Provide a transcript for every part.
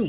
2,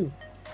2,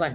1.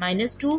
-2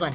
1.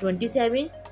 27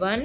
1